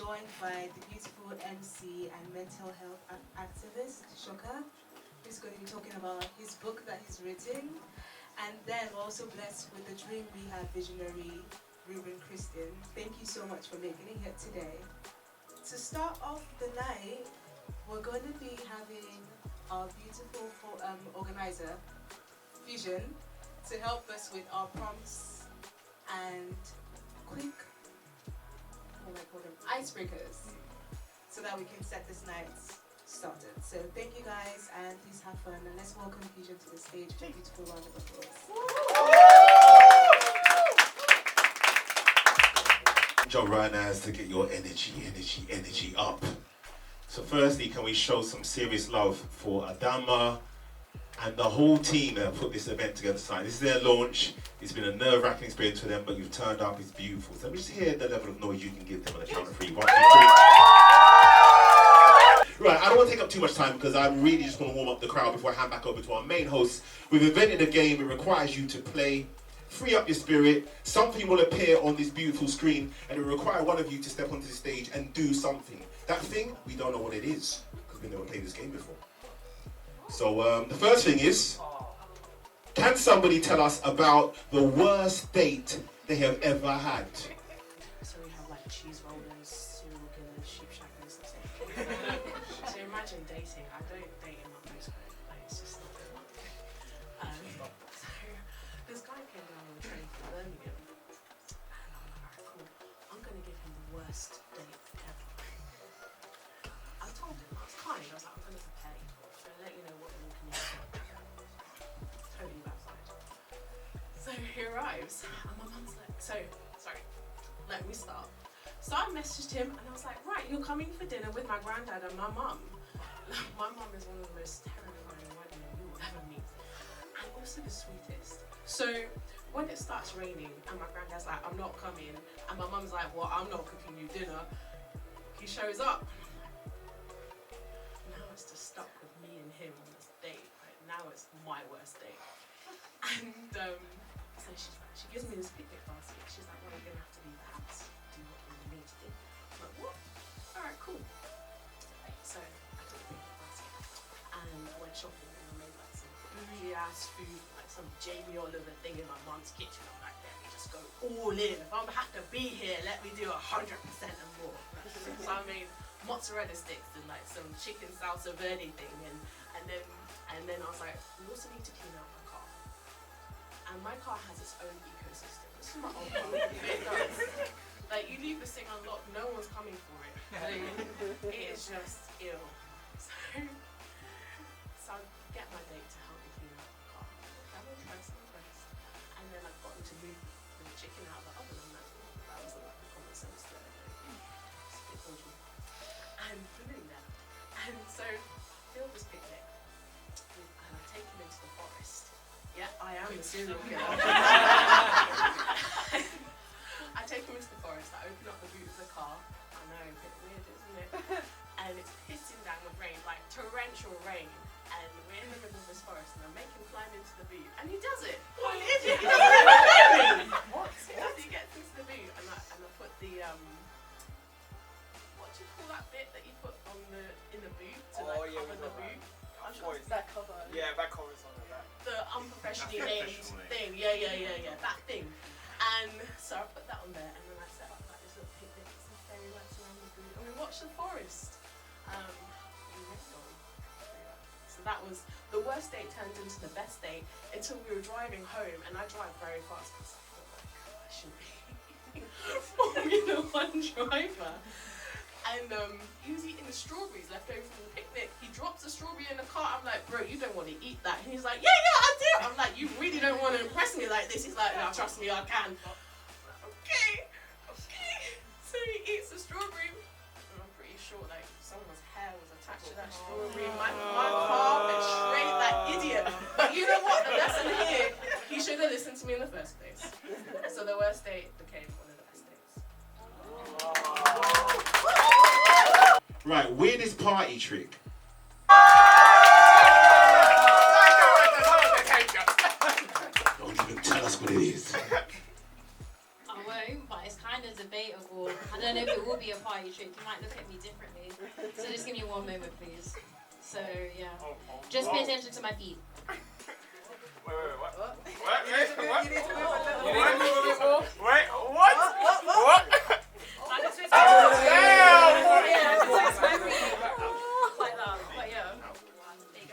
joined by the beautiful MC and mental health activist, Shoka, who's going to be talking about his book that he's written. And then we're also blessed with the Dream Rehab visionary, Ruben Christian. Thank you so much for making it here today. To start off the night, we're going to be having our beautiful organizer, Fusion, to help us with our prompts and quick, what do I call them, icebreakers, so that we can set this night started. So thank you guys, and please have fun, and let's welcome Fusion to the stage for a beautiful round of applause. Job right now is to get your energy up. So firstly, can we show some serious love for Adama and the whole team that put this event together tonight. This is their launch. It's been a nerve-wracking experience for them, but you've turned up, it's beautiful. So let me just hear the level of noise you can give them on the count of 3. 1, 2, 3. Right, I don't want to take up too much time because I really just want to warm up the crowd before I hand back over to our main host. We've invented a game. It requires you to play, free up your spirit. Something will appear on this beautiful screen, and it will require one of you to step onto the stage and do something. That thing, we don't know what it is because we've never played this game before. So the first thing is, can somebody tell us about the worst date they have ever had? So we have like cheese rollers, serial killers, sheep shaggers, that's it. So imagine dating. I don't date in my postcode. Like, it's just not good. So this guy came down on the train from Birmingham, and I'm like, alright, cool. I'm gonna give him the worst date ever. I told him, I was kind. I was like, I'm gonna pay. I'm gonna let you know what you're walking into. Totally backside. So he arrives, and my mum's like, sorry, let me start. So I messaged him, and I was like, right, you're coming for dinner with my granddad and my mum. My mum is one of the most terrifying white women you will ever meet, and also the sweetest. So when it starts raining, and my granddad's like, I'm not coming, and my mum's like, well, I'm not cooking you dinner, he shows up. Now it's just stuck with me and him on this date. Right? Now it's my worst date. And so she gives me this picnic basket. She's like, well, you're going to have to leave the house. Do what you need to do. I'm like, what? Alright, cool. So I took the picnic basket and went shopping and I made like some bougie ass food, like some Jamie Oliver thing in my mum's kitchen. I'm like, let me just go all in. If I'm going to have to be here, let me do 100% and more. So I made mozzarella sticks and like some chicken salsa verde thing, and then I was like, we also need to clean out my car. And my car has its own ecosystem. This is my old car. It does. Like, you leave this thing unlocked, no one's coming for it. Like, it is just ill. So I get my date to help me clean out my car. I'm impressed. And then I got him to move the chicken out of the oven. I'm like, that was like a common sense there. It's a bit dodgy. And we're nearly there. And so, fill this picnic. And I take him into the forest. Yeah, I am the serial killer. I take him into the forest, I open up the boot of the car. I know, a bit weird, isn't it? And it's pissing down with rain, like torrential rain. And we're in the middle of this forest, and I make him climb into the boot. And he does it! What an idiot! He does it! What? He gets into the boot, and I put the, what do you call that bit that you put on in the boot to cover the boot? That cover. Yeah, that cover's on the back. The unprofessionally named thing, yeah, that thing. And so I put that on there, and then I set up like this little picnic, some fairy lights around the boot, and we watched the forest. So that was the worst date turned into the best date until we were driving home, and I drive very fast because I feel like I should be Formula 1 driver. And he was eating the strawberries left over from the picnic. He drops a strawberry in the car. I'm like, bro, you don't want to eat that. And he's like, yeah, I do. I'm like, you really don't want to impress me like this. He's like, no, trust me, I can. I'm like, okay. So he eats the strawberry. And I'm pretty sure like someone's hair was attached to that strawberry. My car went straight that idiot. But you know what? The lesson here, he should have listened to me in the first place. So the worst date became one of the best dates. Right, weirdest party trick. Don't even tell us what it is. I won't, but it's kind of debatable I don't know if it will be a party trick. You might look at me differently. So just give me one moment, please. So, yeah. Just pay attention to my feet. Wait, what? I can switch like that. But yeah. There you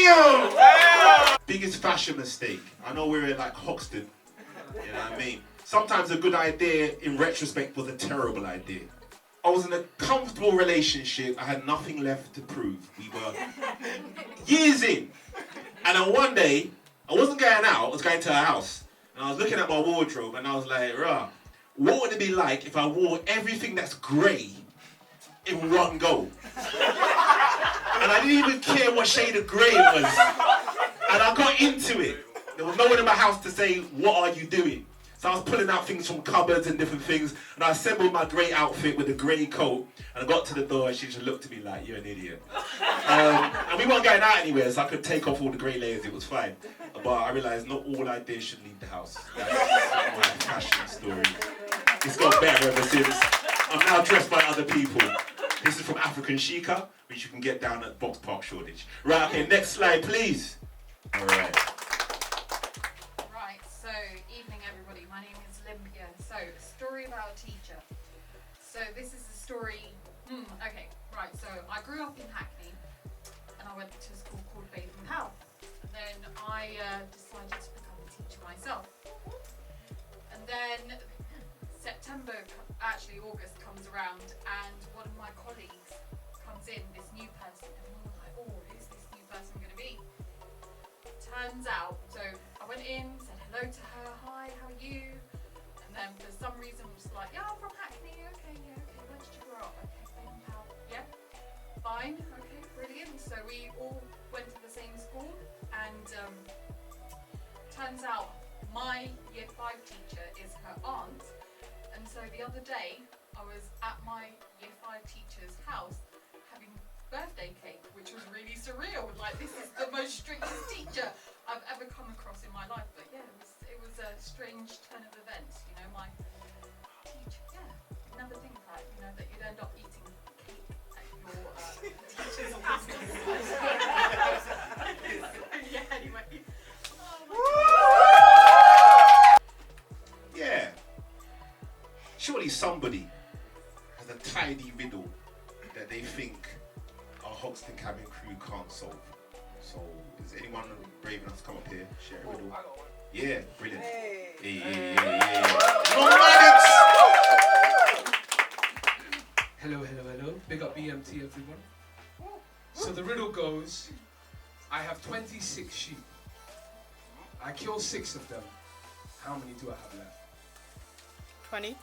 go. Damn! Biggest fashion mistake. I know we're in like Hoxton. You know what I mean? Sometimes a good idea in retrospect was a terrible idea. I was in a comfortable relationship. I had nothing left to prove. We were years in. And then one day, I wasn't going out, I was going to her house. And I was looking at my wardrobe and I was like, rah, what would it be like if I wore everything that's grey in one go? And I didn't even care what shade of grey it was. And I got into it. There was no one in my house to say, what are you doing? So I was pulling out things from cupboards and different things, and I assembled my grey outfit with a grey coat, and I got to the door and she just looked at me like, you're an idiot. And we weren't going out anywhere, so I could take off all the grey layers, it was fine. But I realised not all ideas should leave the house. That's my fashion story. It's got better ever since. I'm now dressed by other people. This is from African Chica, which you can get down at Box Park Shoreditch. Right, okay, next slide, please. All right. So, story about a teacher. So this is a story, okay, right, so I grew up in Hackney and I went to a school called Batham Howe. And then I decided to become a teacher myself. And then August comes around and one of my colleagues comes in, this new person, and we were like, oh, who's this new person going to be? Turns out, so I went in, said hello to her, hi, how are you? And then for some reason was like, yeah, I'm from Hackney, okay, yeah, okay, where did you grow up? Okay, Batham Howe, yeah, fine, okay, brilliant. So we all went to the same school, and turns out my year 5 teacher is her aunt, and so the other day I was at my year 5 teacher's house having birthday cake, which was really surreal, like this is the most strictest teacher I've ever come across in my life. But yeah, it was a strange turn of events, you know, my teacher, yeah, you never think that, you know, that you'd end up eating cake at your teacher's house. Yeah, anyway. Yeah. Surely somebody has a tiny riddle that they think our Hoxton cabin crew can't solve. So, is anyone brave enough to come up here, share a riddle? Yeah, brilliant. Hey. Hello. Big up BMT, everyone. So the riddle goes, I have 26 sheep. I kill 6 of them. How many do I have left? 20.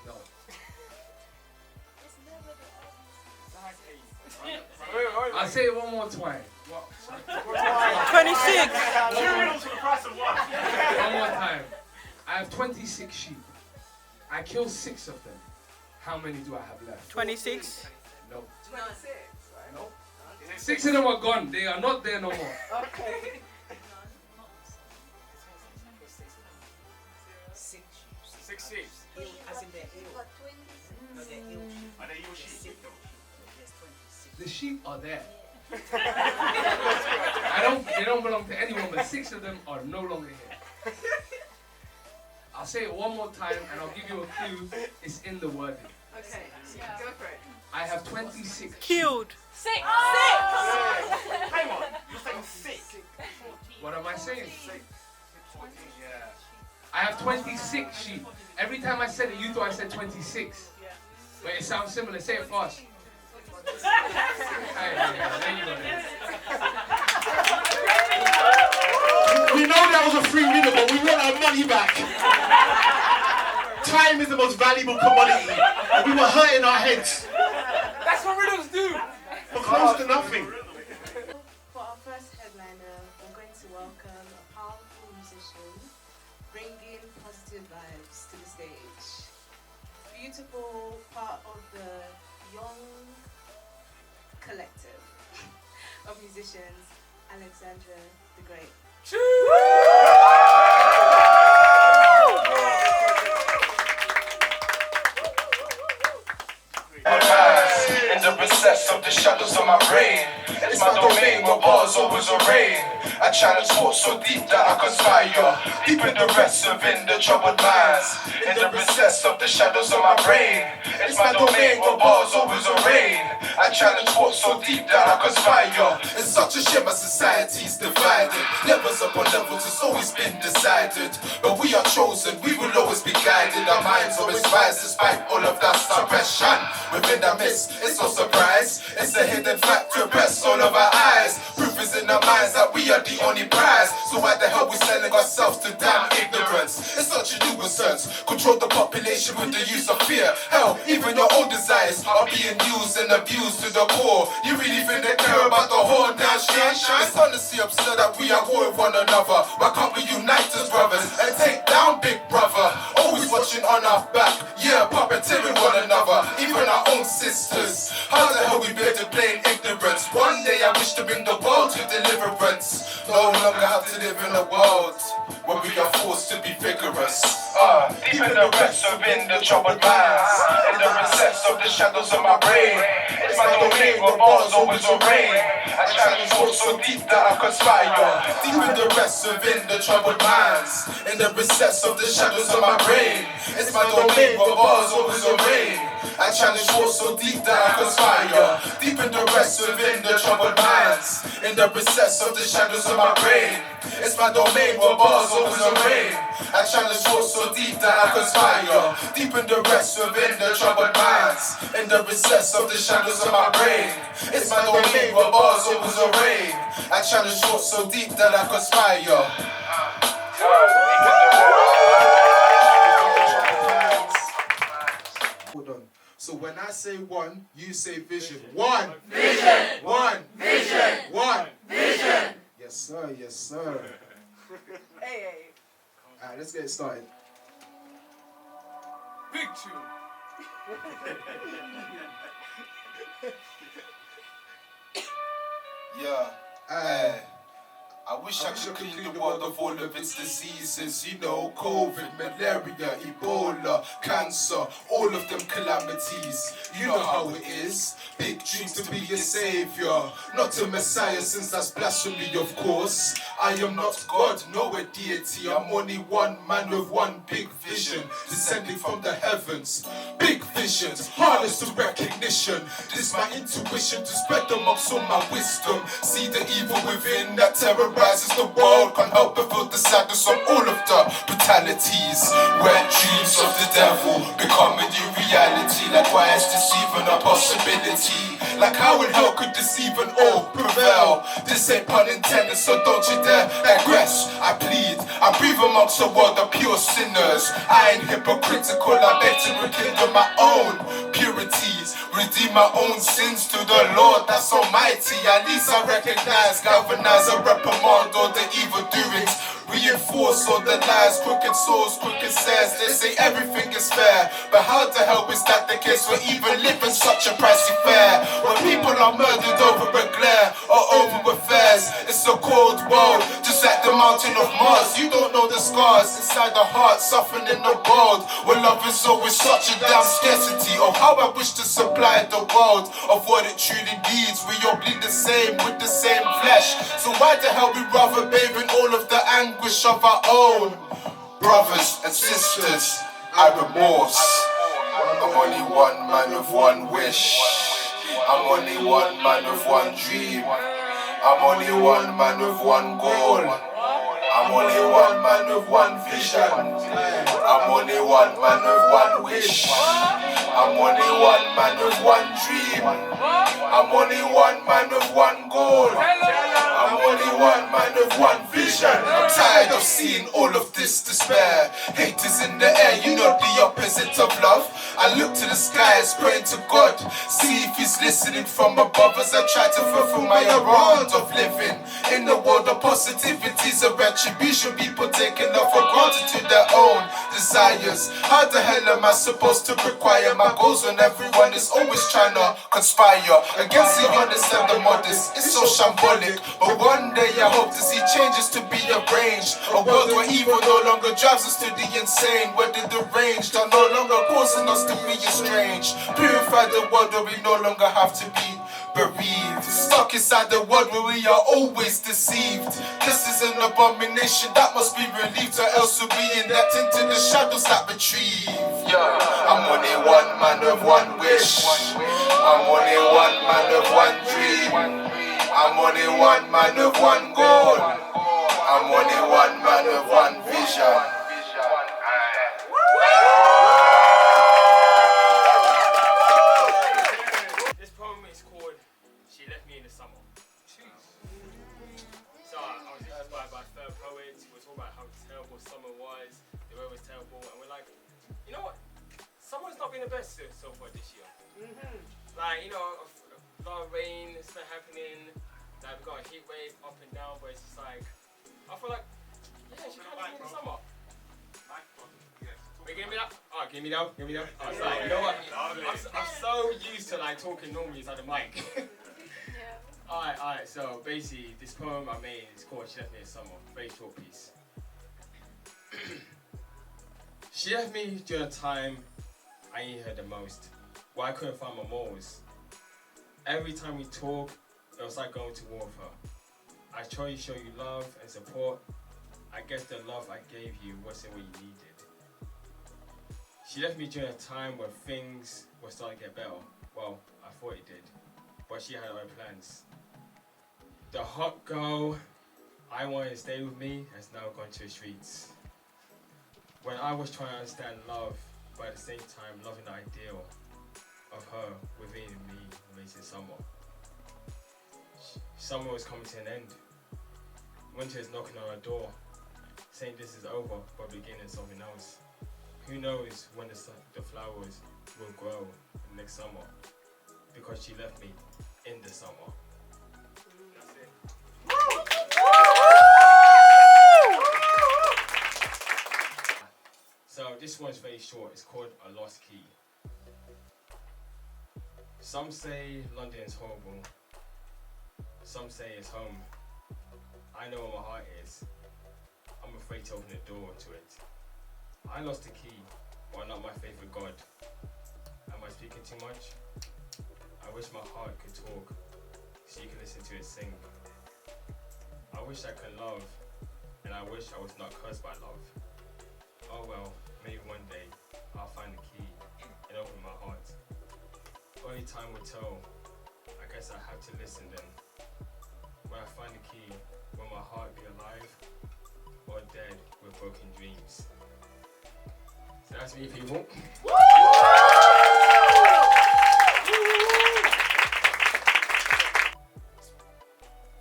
No. I'll say it one more time. 26. One more time. I have 26 sheep. I kill 6 of them. How many do I have left? 26. No. 26, right? No. 6 of them are gone. They are not there no more. Okay. 6 sheep. As in they're ill. No, they're ill. Are they your sheep? Yes, 26. The sheep are there. They don't belong to anyone, but 6 of them are no longer here. I'll say it one more time and I'll give you a clue. It's in the wording. Okay, go for it. I have 26 Killed. 6. Hang on. You're saying 6. What am I saying? Yeah. I have 26 sheep. Every time I said it, you thought I said 26. But it sounds similar. Say it fast. There you go. We know that was a free riddle, but we want our money back. Time is the most valuable commodity, and we were hurting our heads. That's what riddles do. For close to nothing. For our first headliner, we're going to welcome a powerful musician, bringing positive vibes to the stage. Beautiful part of the young collective of musicians, Alexandra the Great. in the recess of the shadows of my brain. It's my domain where bars always rain. I challenge thoughts so deep that I conspire. Deep in the rest of in the troubled minds. In the recess of the shadows of my brain. It's my domain where bars always rain. I challenge thoughts so deep that I conspire. It's such a shame my society's divided. Levels upon levels, it's always been decided. But we are chosen, we will always be guided. Our minds always rise despite all of that suppression. Within the mist, it's no surprise. It's a hidden fact to oppress all of our eyes. Proof is in our minds that we are the only prize. So why the hell we selling ourselves to damn ignorance? It's such a nuisance. Control the population with the use of fear. Hell, even your own desires are being used and abused to the core. You really think they care about the whole damn shit? It's honestly absurd that we are war with one another. Why can't we unite as brothers and take down Big Brother? Always watching on our back, yeah, puppeteering one another, even our own sisters. How the hell we bear to plain ignorance? One day I wish to bring the world to deliverance. No longer have to live in a world where we are forced to be vigorous. Deep in the rest of in the troubled minds. In the recess of the shadows of my brain. It's my domain where bars always rain. I challenge thoughts so deep that I conspire. Deep in the rest of in the troubled minds. In the recess of the shadows of my brain. It's my domain where bars always rain. I challenge thoughts so deep that I conspire. Deep in the rest of in the troubled minds. In the recess of the shadows of my brain. It's my domain where bars always rain. I challenge thoughts so deep that I conspire. Deep in the rest of in the troubled minds. In the recess of the shadows of my brain. It's my domain where bars always rain. I challenge thoughts so deep that I conspire. Hold on. So when I say one, you say vision. One. Vision. One. Vision. One. Vision. Yes, sir. Yes, sir. Hey. Alright, let's get it started. Big tune. Yeah. Hey. I wish I could clean the world of all of its diseases. You know, COVID, malaria, Ebola, cancer, all of them calamities. You know how it is. Big dreams to be a savior, not a messiah, since that's blasphemy, of course. I am not God, no a deity. I'm only one man with one big vision, descending from the heavens. Big visions, hardest to recognition. This my intuition to spread amongst all my wisdom. See the evil within that terrorizes the world. Can't help but feel the sadness on all of the brutalities. Where dreams of the devil become a new reality. Like why is this even a possibility? Like how in hell could this even all prevail? This ain't pun intended, so don't you dare digress. I plead, I breathe amongst a world of pure sinners. I ain't hypocritical, I beg to rekindle my own purities. Redeem my own sins to the Lord that's almighty. At least I recognize, galvanize, and reprimand all the evil doings. Reinforce all the lies, crooked souls, crooked says. They say everything is fair, but how the hell is that the case? We're even living such a pricey fare. When people are murdered over a glare or over affairs. It's a cold world, just like the mountain of Mars. You don't know the scars inside the heart, suffering in the world. Where love is always such a damn scarcity. Of how I wish to supply the world of what it truly needs. We all bleed the same with the same flesh. So why the hell we rather bathe in all of the anguish of our own? Brothers and sisters, I remorse. I'm only one man with one wish. I'm only one man with one dream. I'm only one man with one goal. I'm only one man with one vision. I'm only one man with one wish. I'm only one man with one dream. I'm only one man with one goal. I'm only one man with one vision. I'm tired of seeing all of this despair. Hate is in the air, you know the opposite of love. I look to the skies, praying to God, see if he's listening from above as I try to fulfill my round of living. In the world of positivities and retribution, people taking off for granted to their own desires. How the hell am I supposed to require my goals when everyone is always trying to conspire against the honest and the modest? It's so shambolic, but one day day I hope to see changes to be arranged. A world where evil no longer drives us to the insane, where the deranged are no longer causing us to be estranged. Purify the world where we no longer have to be bereaved. Stuck inside the world where we are always deceived. This is an abomination that must be relieved, or else we'll be induct into the shadows that retrieve. I'm only one man of one wish. I'm only one man of one dream. I'm only one man of one goal. I'm only one man of one vision. This poem is called She Left Me in the Summer. So I was inspired by third poets. We're talking about how terrible summer was, the weather was terrible, and we're like, you know what? Summer's not been the best so far this year. Like, you know, a lot of rain, it's not happening. Like, we've got a heat wave up and down, but it's just like, I feel like, yeah, she can't be in the summer. Wait, give me that. Oh, give me that. Give me that. Oh, sorry. You know what? I'm so used to like talking normally inside the mic. Alright, so basically, this poem I made is called She Left Me in Summer. Very short piece. She left me during a time I needed her the most, where I couldn't find my morals. Every time we talk, it was like going to war with her. I tried to show you love and support. I guess the love I gave you wasn't what you needed. She left me during a time when things were starting to get better. Well, I thought it did, but she had her own plans. The hot girl I wanted to stay with me has now gone to the streets. When I was trying to understand love, but at the same time loving the ideal of her within me amazing summer. Summer was coming to an end. Winter is knocking on our door, saying this is over, but beginning something else. Who knows when the flowers will grow next summer, because she left me in the summer. That's it. So this one's very short. It's called A Lost Key. Some say London is horrible. Some say it's home. I know where my heart is. I'm afraid to open the door to it. I lost the key, but not my faith with God. Am I speaking too much? I wish my heart could talk, so you can listen to it sing. I wish I could love, and I wish I was not cursed by love. Oh well, maybe one day I'll find the key and open my heart. Only time will tell. I guess I have to listen then. When I find the key, will my heart be alive or dead with broken dreams? So that's me, people.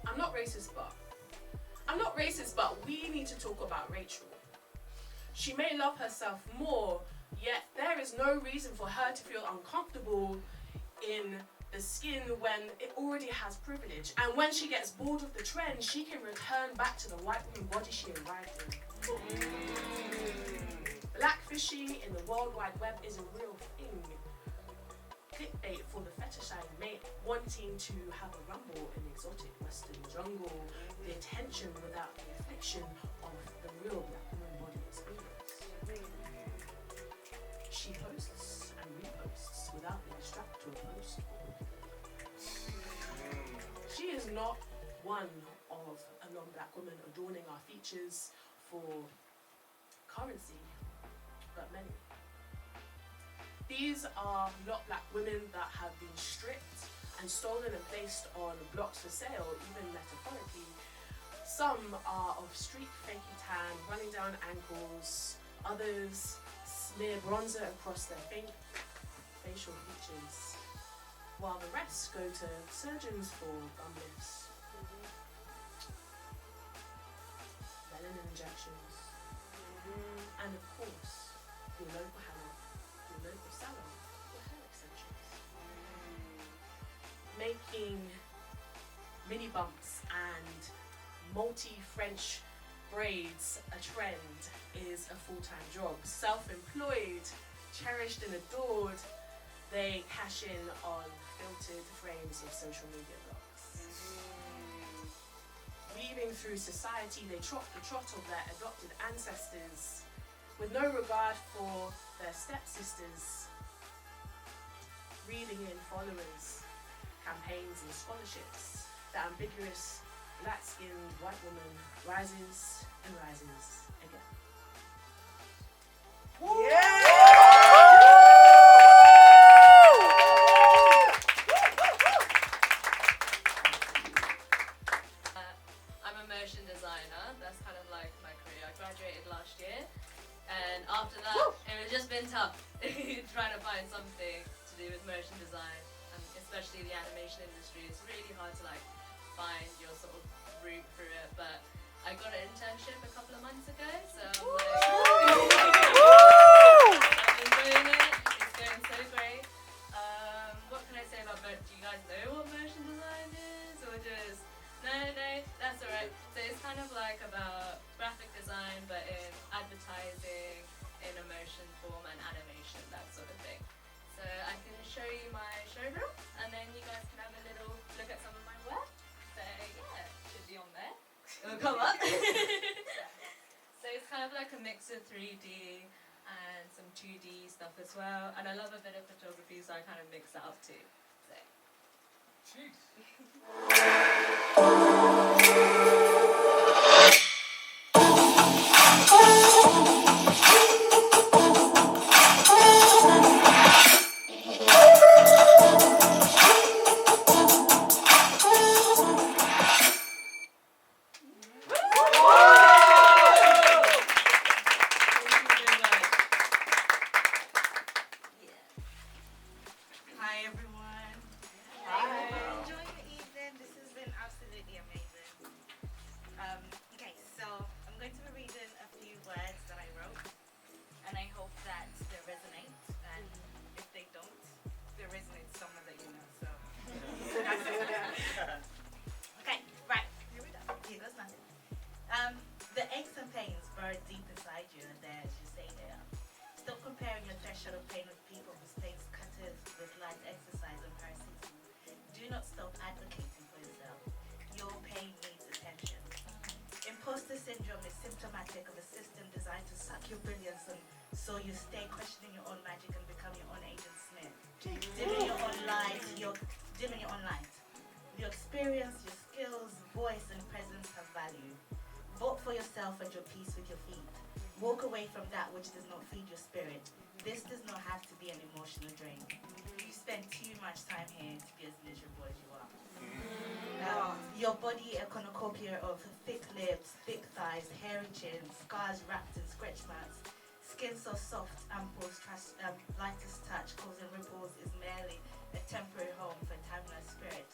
I'm not racist, but we need to talk about Rachel. She may love herself more, yet there is no reason for her to feel uncomfortable in the skin when it already has privilege. And when she gets bored of the trend, she can return back to the white woman body she arrived in. Blackfishing in the World Wide Web is a real thing. Clickbait for the fetishized mate wanting to have a rumble in exotic western jungle. The attention without the affliction of the real black woman body experience. She posts and reposts without being strapped to a post. She is not one of a non-black woman adorning our features for currency, but many. These are not black women that have been stripped and stolen and placed on blocks for sale, even metaphorically. Some are of streak fakey tan, running down ankles. Others smear bronzer across their facial features, while the rest go to surgeons for gum lifts, melanin injections, and of course, your local salon for hair extensions. Making mini bumps and multi-French braids a trend is a full-time job. Self-employed, cherished and adored, they cash in on filtered frames of social media blogs. weaving through society, they trot the trot of their adopted ancestors, with no regard for their stepsisters, reeling in followers, campaigns and scholarships. The ambiguous black-skinned white woman rises and rises again. I'm a motion designer. That's kind of like my career. I graduated last year, and after that, it has just been tough trying to find something to do with motion design, and especially the animation industry. It's really hard to like find your sort of route through it. But I got an internship a couple of months ago, so I'm enjoying it. It's going so great. What can I say about motion? Do you guys know what motion design is, or just no? That's alright. So it's kind of like about graphic design, but in advertising, in a motion form and animation, that sort of thing. So I can show you my showroom, and then you guys can have a little look at some of my work. So yeah, should be on there. It'll come up. So it's kind of like a mix of 3D and some 2D stuff as well. And I love a bit of photography, so I kind of mix that up too. So. Hi everyone. Hi. Enjoying the evening. This has been absolutely amazing. Okay, so I'm going to be reading a few words that I wrote, and I hope that they resonate. And if they don't, they resonate to someone that you know. So that's it. Okay, right. Here we go. Here goes nothing. The aches and pains buried deep inside you are there as you say they are. Stop comparing your threshold of pain with people whose pain cutters with light exercise and paracetamol. Do not stop advocating for yourself. Your pain needs attention. Imposter syndrome is symptomatic of a system designed to suck your brilliance, and so you stay questioning your own magic and become your own agent Smith. Dimming your own light. Dimming your own light. Your experience, your skills, voice, and presence have value. Vote for yourself and your peace with your feet. Walk away from that which does not feed your spirit. This does not have to be an emotional drain. You spend too much time here to be as miserable as you are. Your body a cornucopia of thick lips, thick thighs, hairy chins, scars wrapped in stretch marks. Skin so soft, amples, lightest touch, causing ripples, is merely a temporary home for timeless spirit.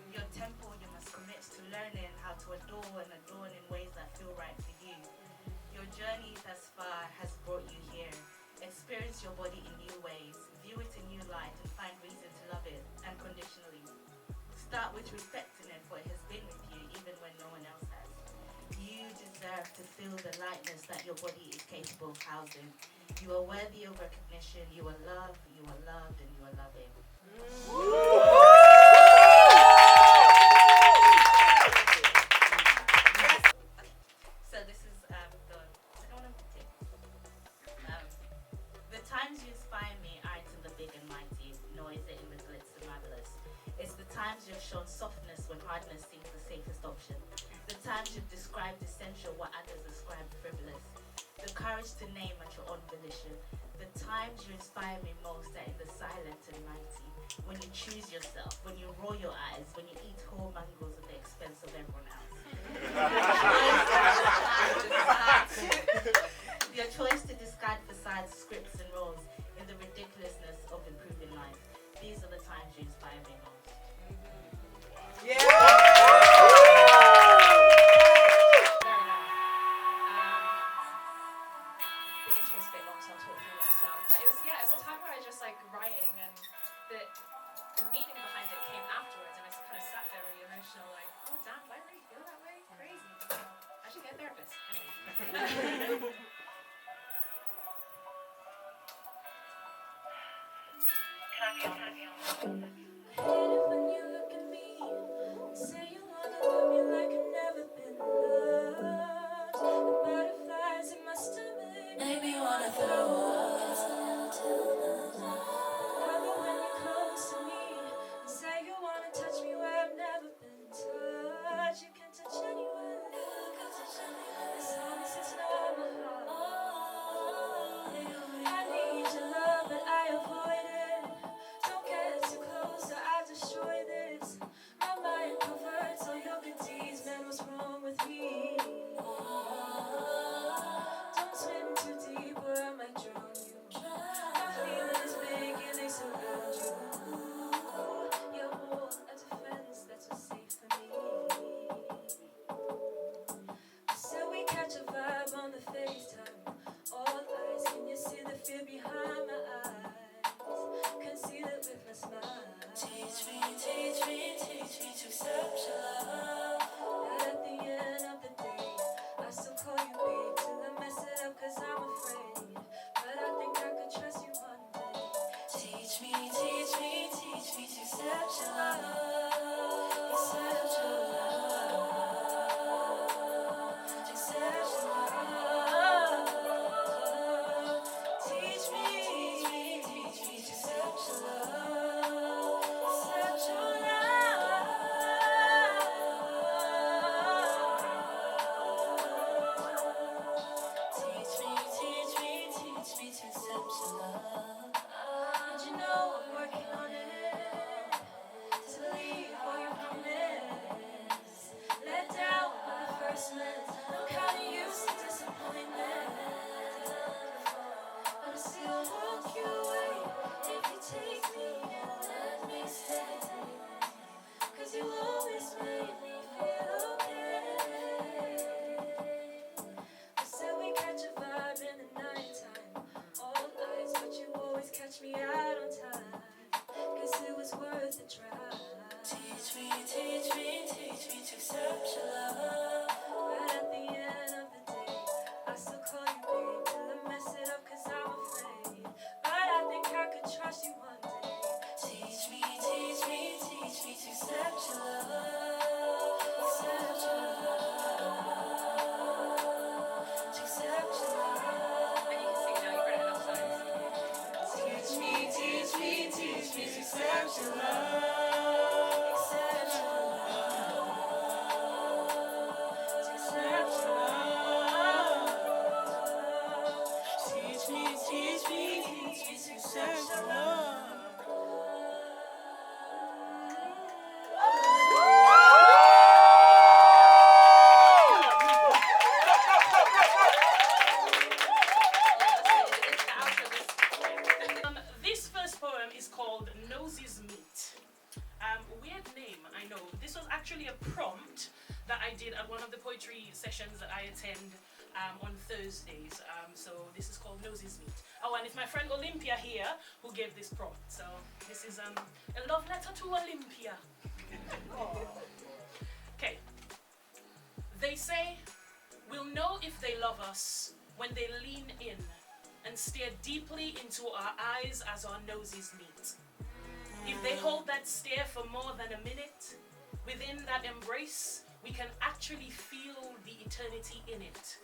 Your temple, you must commit to learning how to adore and adorn in ways that feel right for you. Your journey thus far has brought you here. Experience your body in new ways, view it in new light, and find reason to love it unconditionally. Start with respecting it, for it has been with you even when no one else has. You deserve to feel the lightness that your body is capable of housing. You are worthy of recognition. You are loved, and you are loving. So this is the second one I'm picking. The times you inspire me aren't in the big and mighty, nor is it in the glitz and marvelous. It's the times you've shown softness when hardness seems the safest option. The times you've described essential what others ascribe frivolous. The courage to name at your own volition. The times you inspire me most are in the silent and mighty. When you choose yourself, when you roll your eyes, when you eat whole mangoes at the expense of everyone else. Your choice to discard facades, scripts, and roles in the ridiculousness of improving life. These are the times you inspire me most. Yeah. The intro's a bit long, so I'll talk through that as well. But it was a time where I just like writing, and the meaning behind it came afterwards, and I just kind of sat there really emotional, like, oh damn, do I really feel that way? Crazy. I should get a therapist. Anyway. When you look at me, say you wanna love me like I've never been name, I know. This was actually a prompt that I did at one of the poetry sessions that I attend on Thursdays. So this is called Noses Meet. Oh, and it's my friend Olympia here who gave this prompt. So this is a love letter to Olympia. Okay. They say we'll know if they love us when they lean in and stare deeply into our eyes as our noses meet. If they hold that stare for more than a minute, within that embrace, we can actually feel the eternity in it.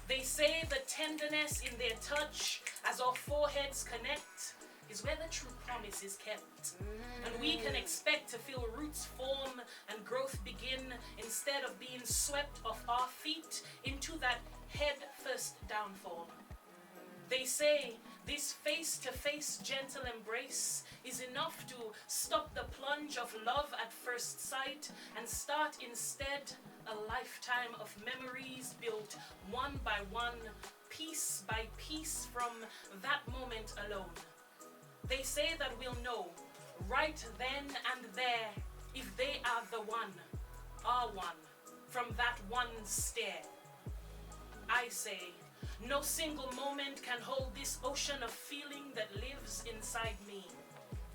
They say the tenderness in their touch as our foreheads connect is where the true promise is kept. And we can expect to feel roots form and growth begin instead of being swept off our feet into that head first downfall. They say this face-to-face gentle embrace is enough to stop the plunge of love at first sight and start instead a lifetime of memories built one by one, piece by piece from that moment alone. They say that we'll know right then and there if they are the one, our one, from that one stare. I say, no single moment can hold this ocean of feeling that lives inside me.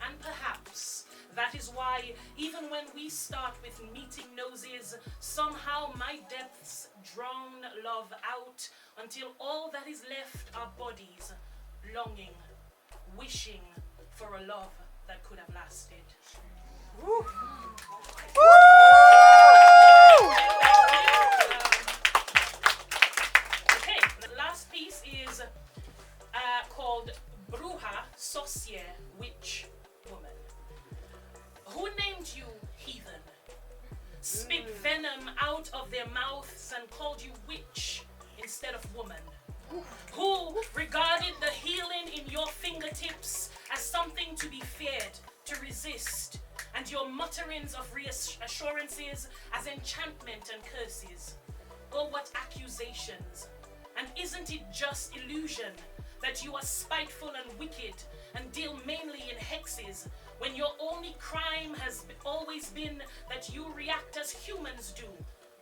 And perhaps that is why, even when we start with meeting noses, somehow my depths drown love out until all that is left are bodies, longing, wishing for a love that could have lasted. Woo. Okay, the last piece is called Bruja Socie, Witch Woman. Who named you heathen? Spit venom out of their mouths and called you witch instead of woman? Who regarded the healing in your fingertips as something to be feared, to resist, and your mutterings of reassurances as enchantment and curses? Oh, what accusations! And isn't it just illusion that you are spiteful and wicked and deal mainly in hexes, when your only crime has always been that you react as humans do,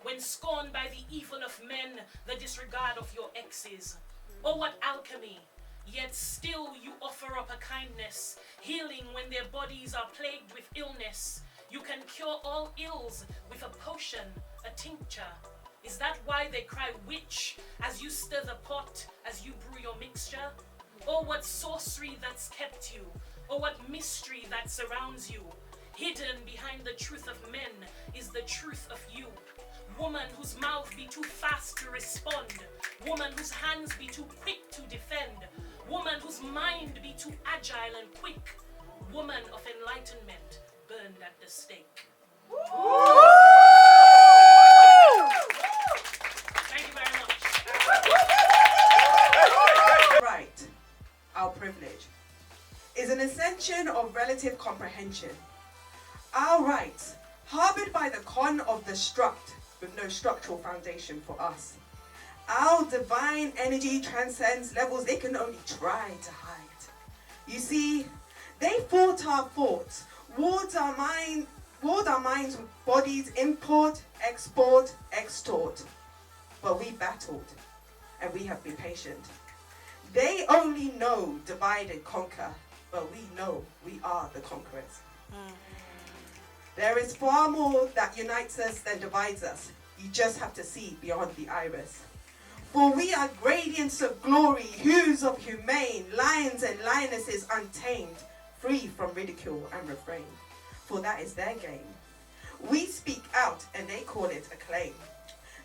when scorned by the evil of men, the disregard of your exes? Oh, what alchemy! Yet still you offer up a kindness, healing when their bodies are plagued with illness. You can cure all ills with a potion, a tincture. Is that why they cry witch as you stir the pot, as you brew your mixture? Oh, what sorcery that's kept you! Oh, what mystery that surrounds you! Hidden behind the truth of men is the truth of you. Woman whose mouth be too fast to respond. Woman whose hands be too quick to defend. Woman whose mind be too agile and quick. Woman of enlightenment burned at the stake. Thank you very much. Right, our privilege, is an ascension of relative comprehension. Our rights, harbored by the con of the struct, with no structural foundation for us. Our divine energy transcends levels they can only try to hide. You see, they fought our thoughts, warred our minds with bodies, import, export, extort. But we battled, and we have been patient. They only know divide and conquer, but we know we are the conquerors. There is far more that unites us than divides us. You just have to see beyond the iris. For we are gradients of glory, hues of humane, lions and lionesses untamed, free from ridicule and refrain. For that is their game. We speak out and they call it a claim.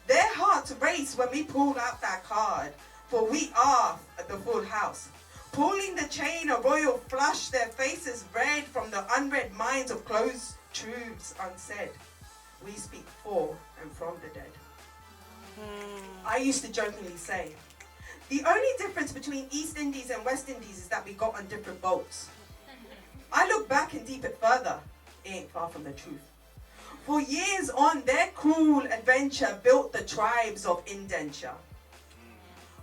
Their hearts race when we pull out that card, for we are the full house. Pulling the chain, a royal flush, their faces red from the unread minds of closed truths unsaid. We speak for and from the dead. I used to jokingly say, the only difference between East Indies and West Indies is that we got on different boats. I look back and deep it further, it ain't far from the truth. For years on, their cruel adventure built the tribes of indenture.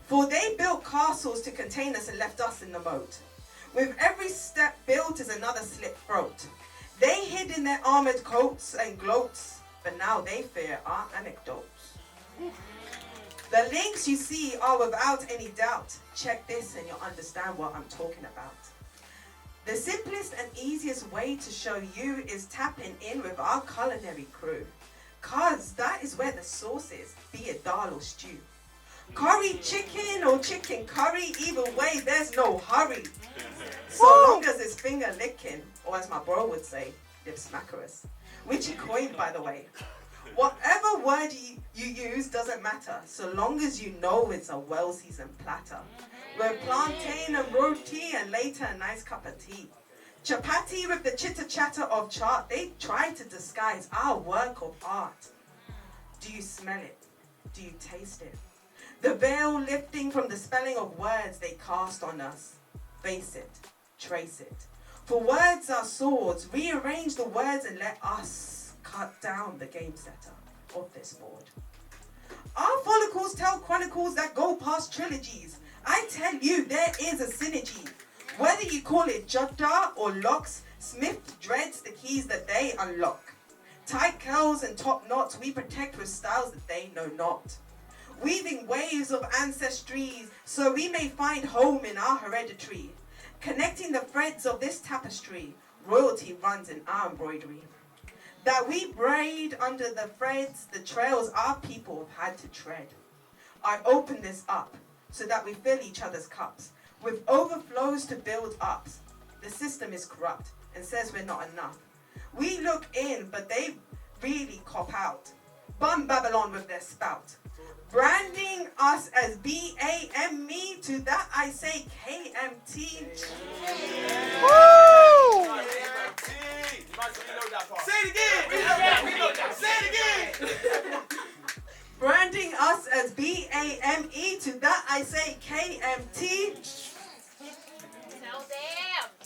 For they built castles to contain us and left us in the moat. With every step built is another slit throat. They hid in their armored coats and gloats, but now they fear our anecdotes. The links you see are without any doubt. Check this and you'll understand what I'm talking about. The simplest and easiest way to show you is tapping in with our culinary crew. Cause that is where the sauce is, be it dal or stew. Curry chicken or chicken curry, either way there's no hurry. So long as it's finger licking, or as my bro would say, lip smackerous. Which he coined, by the way. Whatever word you use doesn't matter, so long as you know it's a well-seasoned platter. With plantain and roti and later a nice cup of tea. Chapati with the chitter-chatter of chart, they try to disguise our work of art. Do you smell it? Do you taste it? The veil lifting from the spelling of words they cast on us. Face it, trace it. For words are swords, rearrange the words and let us cut down the game setter of this board. Our follicles tell chronicles that go past trilogies. I tell you, there is a synergy. Whether you call it jutta or locks, Smith dreads the keys that they unlock. Tight curls and top knots we protect with styles that they know not. Weaving waves of ancestries so we may find home in our hereditary. Connecting the threads of this tapestry, royalty runs in our embroidery. That we braid under the threads, the trails our people have had to tread. I open this up so that we fill each other's cups with overflows to build ups. The system is corrupt and says we're not enough. We look in, but they really cop out. Bum Babylon with their spout. Branding us as B-A-M-E, to that I say K-M-T. Woo! Say it again! Say it again! Branding us as B-A-M-E, to that I say K-M-T.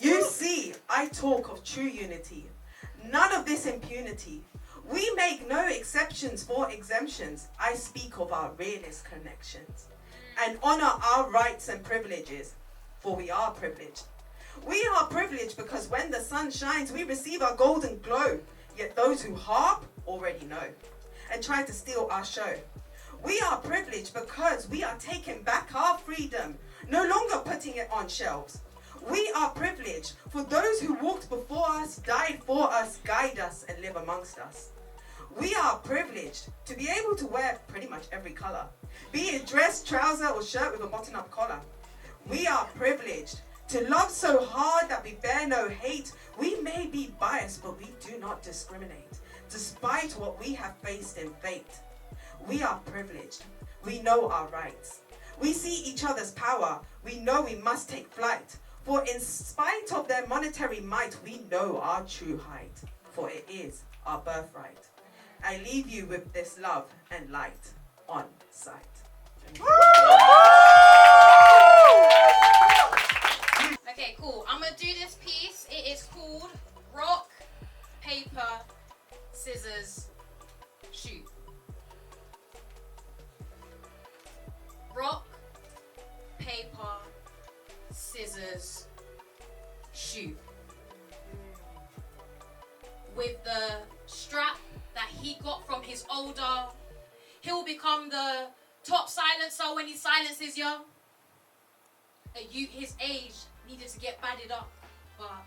You see, I talk of true unity. None of this impunity. We make no exceptions for exemptions. I speak of our realist connections and honor our rights and privileges, for we are privileged. We are privileged because when the sun shines, we receive our golden glow. Yet those who harp already know and try to steal our show. We are privileged because we are taking back our freedom, no longer putting it on shelves. We are privileged for those who walked before us, died for us, guide us, and live amongst us. We are privileged to be able to wear pretty much every color, be it dress, trouser, or shirt with a button-up collar. We are privileged to love so hard that we bear no hate. We may be biased, but we do not discriminate, despite what we have faced in fate. We are privileged. We know our rights. We see each other's power. We know we must take flight. For in spite of their monetary might, we know our true height, for it is our birthright. I leave you with this love and light on sight. Okay, cool. I'm gonna do this piece. It is called Rock, Paper, Scissors, Shoot. Rock, paper, scissors, shoot. With the strap that he got from his older, he'll become the top silencer when he silences you. A youth his age needed to get badded up, but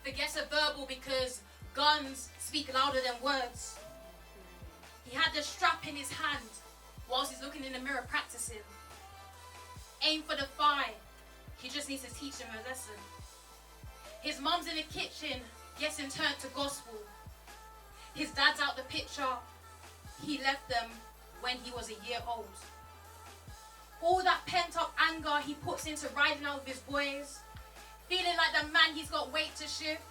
forgets a verbal because guns speak louder than words. He had the strap in his hand whilst he's looking in the mirror practicing. Aim for the thigh, he just needs to teach him a lesson. His mum's in the kitchen, getting turned to gospel. His dad's out the picture, he left them when he was a year old. All that pent up anger he puts into riding out with his boys, feeling like the man he's got weight to shift,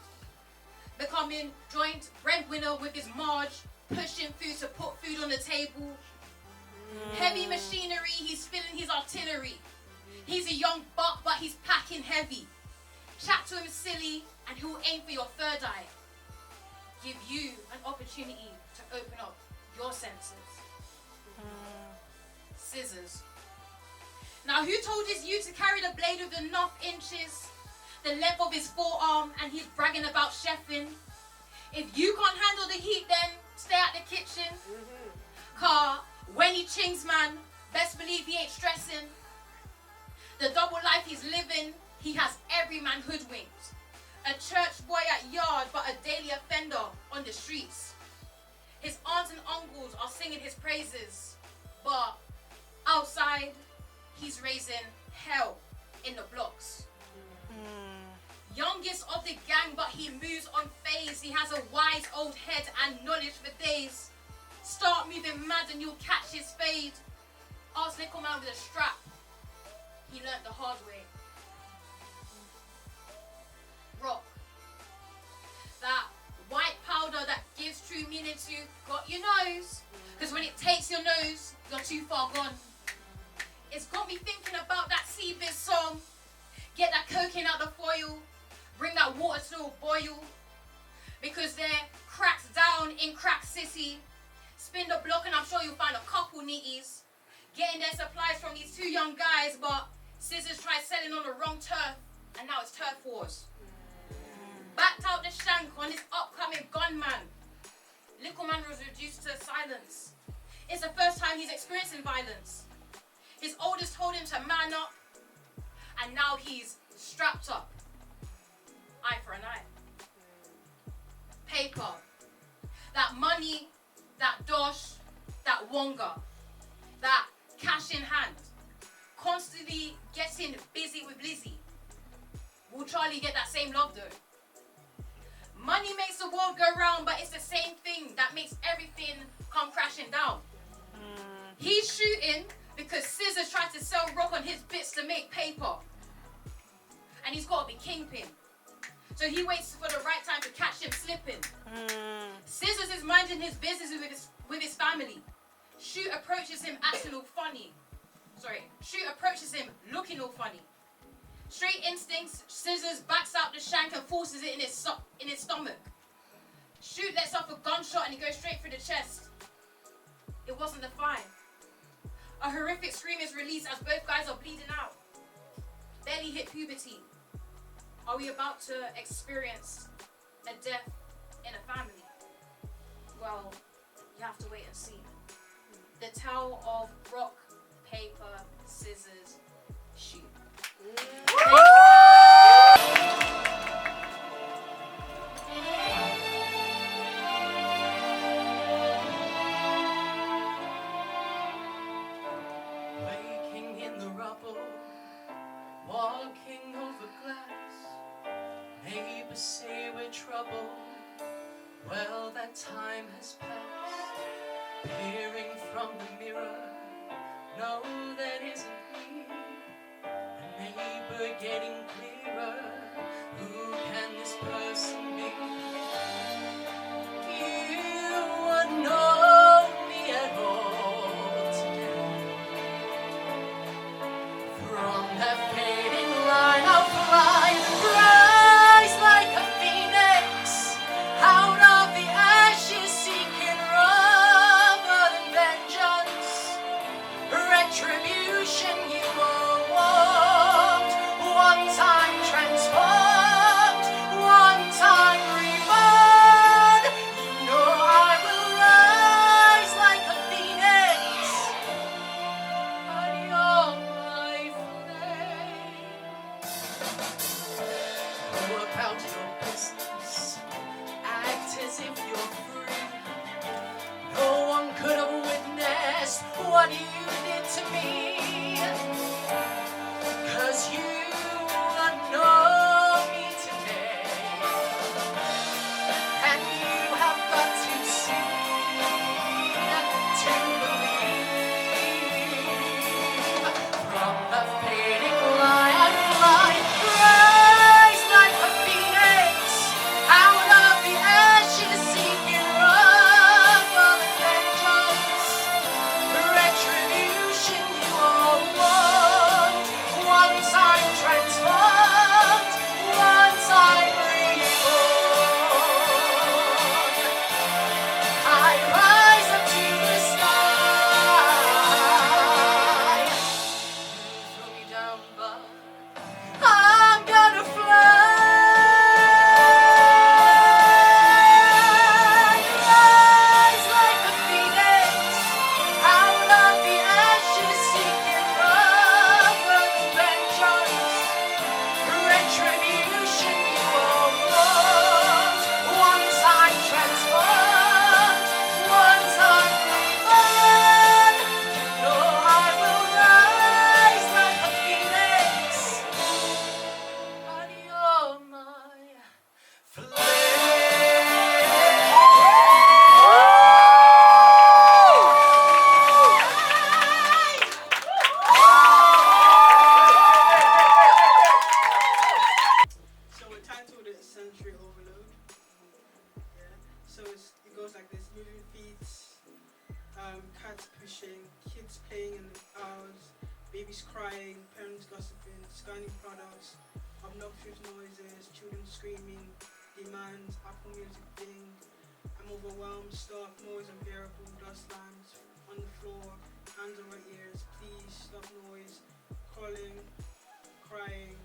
becoming joint breadwinner with his Marge, pushing food to put food on the table. Heavy machinery, he's filling his artillery. He's a young buck, but he's packing heavy. Chat to him silly, and he'll aim for your third eye. Give you an opportunity to open up your senses. Scissors. Now, who told his you to carry the blade with enough inches, the length of his forearm, and he's bragging about chefing? If you can't handle the heat, then stay at the kitchen. Car, when he chings, man, best believe he ain't stressing. The double life he's living, he has every man hoodwinked. A church boy at yard, but a daily offender on the streets. His aunts and uncles are singing his praises, but outside, he's raising hell in the blocks. Youngest of the gang, but he moves on phase. He has a wise old head and knowledge for days. Start moving mad and you'll catch his fade. Ask little man with a strap. He learnt the hard way. Rock. That white powder that gives true meaning to got your nose. Because when it takes your nose, you're too far gone. It's got me thinking about that Seabiz song. Get that cocaine out the foil. Bring that water to a boil. Because they're cracked down in Crack City. Spin the block and I'm sure you'll find a couple nitties. Getting their supplies from these two young guys, but Scissors tried selling on the wrong turf. And now it's turf wars. Backed out the shank on his upcoming gunman. Little man was reduced to silence. It's the first time he's experiencing violence. His oldest told him to man up. And now he's strapped up. Eye for an eye. Paper. That money, that dosh, that wonga. That cash in hand. Constantly getting busy with Lizzie. Will Charlie get that same love though? Money makes the world go round, but it's the same thing that makes everything come crashing down. He's shooting because Scissors tried to sell rock on his bits to make paper. And he's got to be kingpin. So he waits for the right time to catch him slipping. Scissors is minding his business with his family. Shoot approaches him acting all funny. Shoot approaches him looking all funny. Straight instincts, Scissors backs out the shank and forces it in his stomach. Shoot lets off a gunshot and he goes straight through the chest. It wasn't the fine. A horrific scream is released as both guys are bleeding out. Barely hit puberty. Are we about to experience a death in a family? Well, you have to wait and see. The tale of rock, paper, scissors, shoot. Waking in the rubble, walking over glass. Neighbors say we're trouble. Well, that time has passed. Peering from the mirror, no, that isn't me. A neighbor getting clearer. Who can this person be? You wouldn't know me at all today. From that fading line I'll fly, rise like a phoenix, out of the ashes seeking rather than vengeance. Retribution you all want, one time transform. So it goes like this: moving feet, cats pushing, kids playing in the aisles, babies crying, parents gossiping, scanning products, obnoxious noises, children screaming, demands, Apple Music ding. I'm overwhelmed, stop, noise unbearable, dust lands on the floor, hands over ears, please stop noise, calling, crying,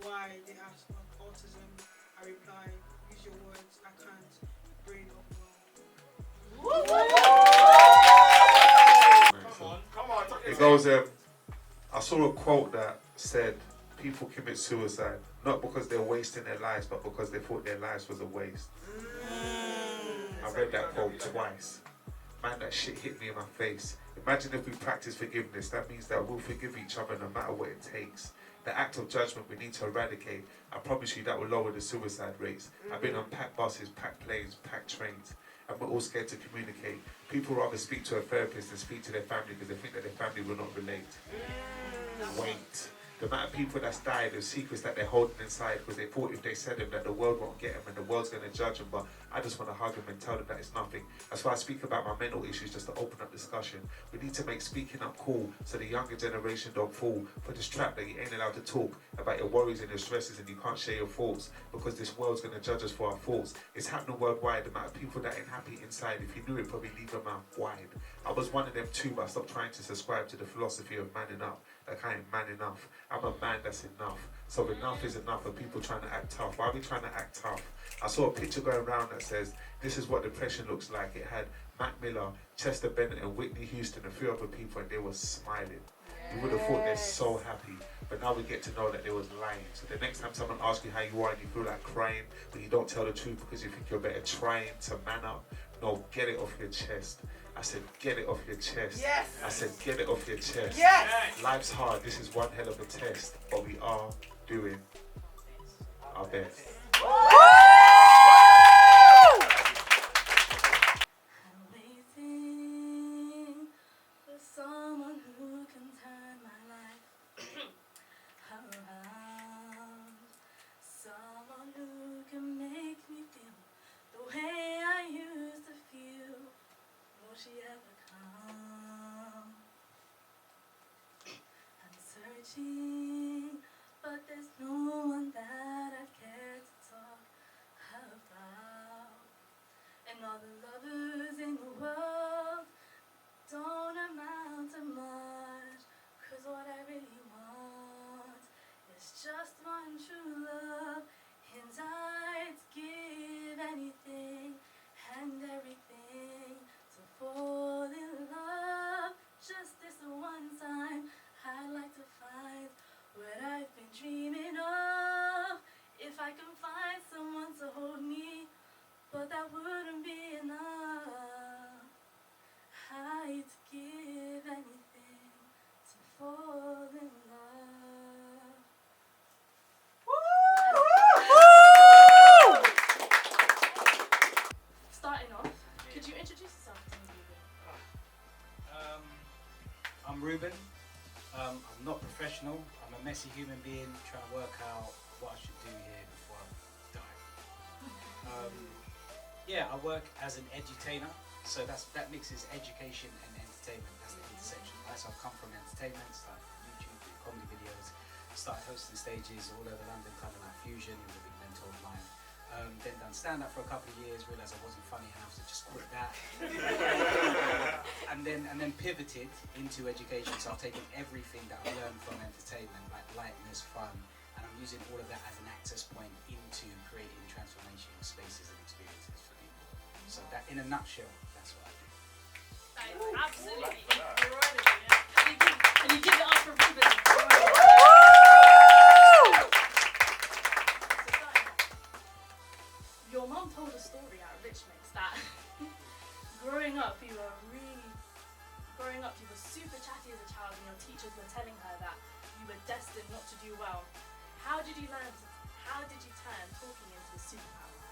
why? They ask of autism. I reply, use your words, I can't, brain overwhelmed. It goes, I saw a quote that said, people commit suicide, not because they're wasting their lives, but because they thought their lives was a waste. I read that quote twice. Man, that shit hit me in my face. Imagine if we practice forgiveness, that means that we'll forgive each other no matter what it takes. The act of judgment we need to eradicate. I promise you that will lower the suicide rates. I've been on packed buses, packed planes, packed trains, and we're all scared to communicate. People rather speak to a therapist than speak to their family because they think that their family will not relate. Wait. The amount of people that's died of secrets that they're holding inside because they thought if they said them that the world won't get them and the world's going to judge them, but I just want to hug them and tell them that it's nothing. That's why I speak about my mental issues, just to open up discussion. We need to make speaking up cool so the younger generation don't fall for this trap that you ain't allowed to talk about your worries and your stresses and you can't share your thoughts because this world's going to judge us for our faults. It's happening worldwide. The amount of people that ain't happy inside, if you knew it, probably leave your mouth wide. I was one of them too, but I stopped trying to subscribe to the philosophy of manning up. Like I ain't man enough. I'm a man that's enough. So enough is enough of people trying to act tough. Why are we trying to act tough? I saw a picture going around that says, this is what depression looks like. It had Mac Miller, Chester Bennett and Whitney Houston, a few other people, and they were smiling. You would have thought they're so happy. But now we get to know that they was lying. So the next time someone asks you how you are and you feel like crying, but you don't tell the truth because you think you're better trying to man up, no, get it off your chest. I said, get it off your chest. Yes. I said, get it off your chest. Yes. Life's hard. This is one hell of a test, but we are doing our best. Waiting for someone who can turn my life around. Someone who can make me feel the way I used to feel. Will she ever come? I'm searching, but there's no one that I care to talk about. And all the lovers in the world don't amount to much, 'cause what I really want is just one true love. And I'd give anything and everything to fall in love. Just this one time, I'd like to find what I've been dreaming of. If I can find someone to hold me, but that wouldn't be enough. I'd give anything to fall in love. Starting off, could you introduce yourself to me, Ruben? I'm Ruben. I'm not professional. I'm a messy human being trying to work out what I should do here before I die. Yeah, I work as an edutainer, so that mixes education and entertainment. That's the intersection, right? So I've come from entertainment, started YouTube, doing comedy videos, started hosting stages all over London, kind of like Fusion, he was a big mentor of mine. Then done stand-up for a couple of years, realised I wasn't funny enough, so just quit that. and then pivoted into education, so I've taken everything that I've learned from entertainment, like lightness, fun, and I'm using all of that as an access point into creating transformational spaces and experiences for people. So that, in a nutshell, that's what I do. That is absolutely incredible. Can you give it up for Ruben? Your mum told a story at Richmond that growing up you were super chatty as a child and your teachers were telling her that you were destined not to do well. How did you turn talking into a superpower?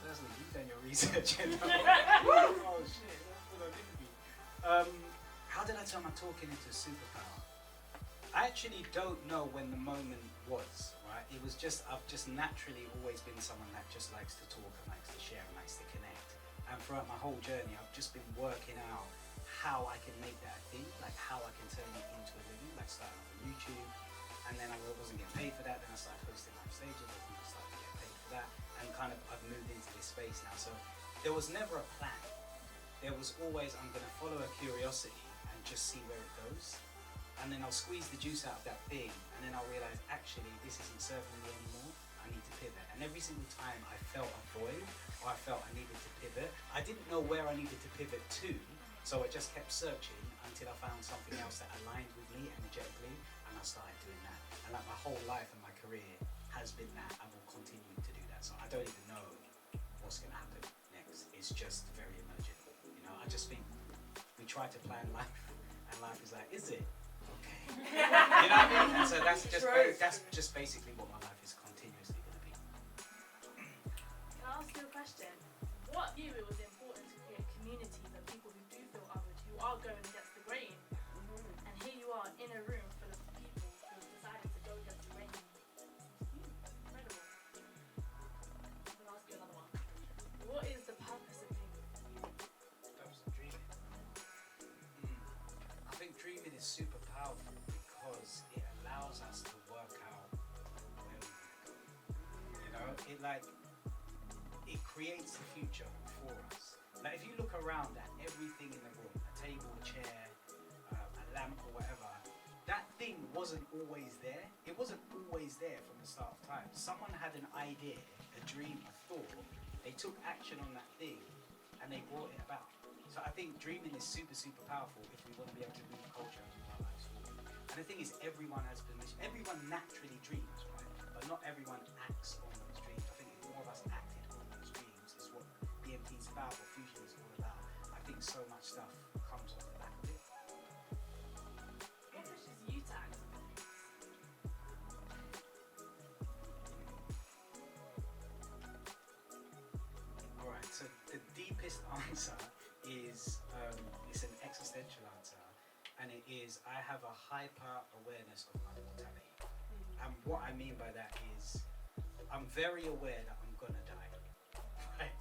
Leslie, you've done your research. Oh shit, that's what I didn't do. How did I turn my talking into a superpower? I actually don't know when the moment was, right? It was just, I've just naturally always been someone that just likes to talk and likes to share and likes to throughout my whole journey, I've just been working out how I can make that a thing, like how I can turn it into a living, like starting off on YouTube, and then I wasn't getting paid for that, then I started hosting live stages, I started to get paid for that, and kind of I've moved into this space now. So there was never a plan. There was always, I'm going to follow a curiosity and just see where it goes, and then I'll squeeze the juice out of that thing, and then I'll realize, actually, this isn't serving me anymore, I need to pivot. And every single time I felt a void, or I felt I needed to pivot, I didn't know where I needed to pivot to, so I just kept searching until I found something else that aligned with me energetically, and I started doing that. And like my whole life and my career has been that, and will continue to do that. So I don't even know what's going to happen next. It's just very emergent. You know, I just think we try to plan life, and life is like, is it? Okay. You know what I mean? And so that's just basically what my life is continuously going to be. Can I ask you a question? What knew it was important to create communities of people who do feel othered, who are going against the grain, and here you are in a room full of people who have decided to go against the grain. Incredible. I'm going to ask you another one. What is the purpose of doing this for you? Dreaming. I think dreaming is super powerful because it allows us to work out where we want to go. You know, it creates the future for us. Like if you look around at everything in the room, a table, a chair, a lamp or whatever, that thing wasn't always there. It wasn't always there from the start of time. Someone had an idea, a dream, a thought. They took action on that thing and they brought it about. So I think dreaming is super, super powerful if we want to be able to move culture and move our lives forward. And the thing is, everyone has permission. Everyone naturally dreams, right? But not everyone acts on those dreams. I think if more of us acted on those dreams is what BMT is about, what Fusion is all about. I think so much stuff comes off the back of it. What pushes you to act? Alright, so the deepest answer is, it's an existential answer, and it is, I have a hyper awareness of my mortality. And what I mean by that is, I'm very aware that I'm gonna die. Right?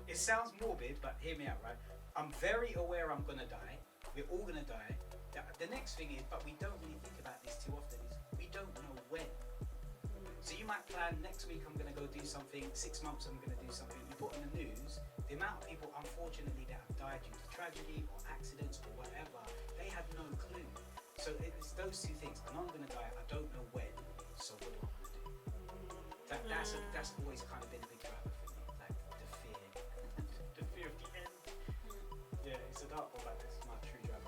It sounds morbid, but hear me out, right? I'm very aware I'm gonna die. We're all gonna die. The next thing is, but we don't really think about this too often, is we don't know when. So you might plan, next week I'm gonna go do something, 6 months I'm gonna do something. You put on the news, the amount of people, unfortunately, that have died due to tragedy or accidents or whatever, they have no clue. So it's those two things. I know I'm gonna die, I don't know when, so what do I wanna do? That's always kind of been a big driver for me, like the fear. The fear of the end. Yeah, it's a dark one, but it's my true driver.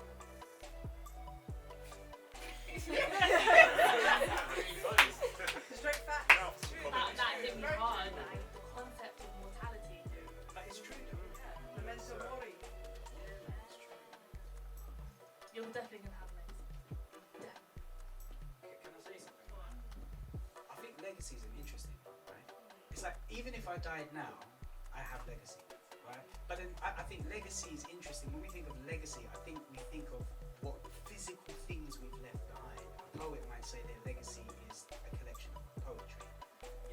Straight facts. That hit me hard, like the concept of mortality. But it's true. The mental body. You're definitely going to have legs. Can I say something? I think legacy is an interesting one, right? It's like, even if I died now, I have legacy, right? But then I think legacy is interesting. When we think of legacy, I think we think of what physical things we've left behind. A poet might say their legacy is a collection of poetry.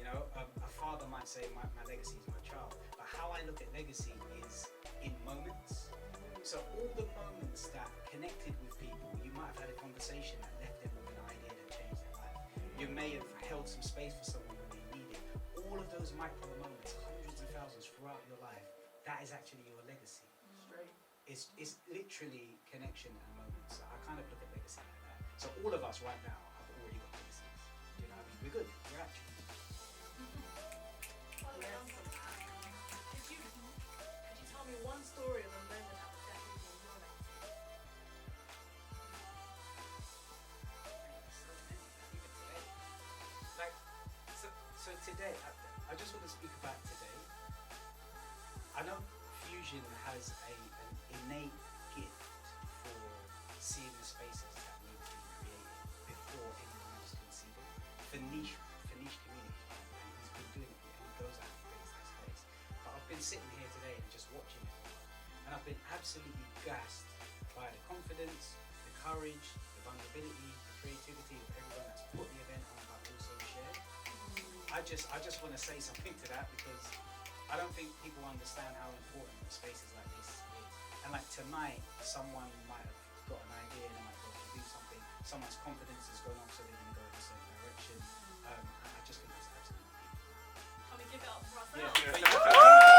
You know, a father might say my legacy is my child. But how I look at legacy is in moments. So all the moments that connected with people, you might have had a conversation that left them with an idea that changed their life. You may have held some space for someone when they needed. All of those micro moments, hundreds of thousands throughout your life, that is actually your legacy. Straight. It's literally connection and moments. So I kind of look at legacy like that. So all of us right now have already got legacies. Do you know what I mean? We're good. We're actually. Could you tell me one story of a moment that was definitely in your legacy? Like, so today, I just want to speak about today. I know Fusion has an innate gift for seeing the spaces that need to be created before anyone else can see them. For niche communities, and he's been doing it, and he goes out and creates that space. But I've been sitting here today and just watching it, and I've been absolutely gassed by the confidence, the courage, the vulnerability, the creativity of everyone that's put the event on, but also shared. I just want to say something to that, because I don't think people understand how important spaces like this is. And like tonight, someone might have got an idea, they might go to do something, someone's confidence has gone up, so they're going to go in a certain direction. I just think that's absolutely beautiful. Can we give it up for Yeah. ourselves?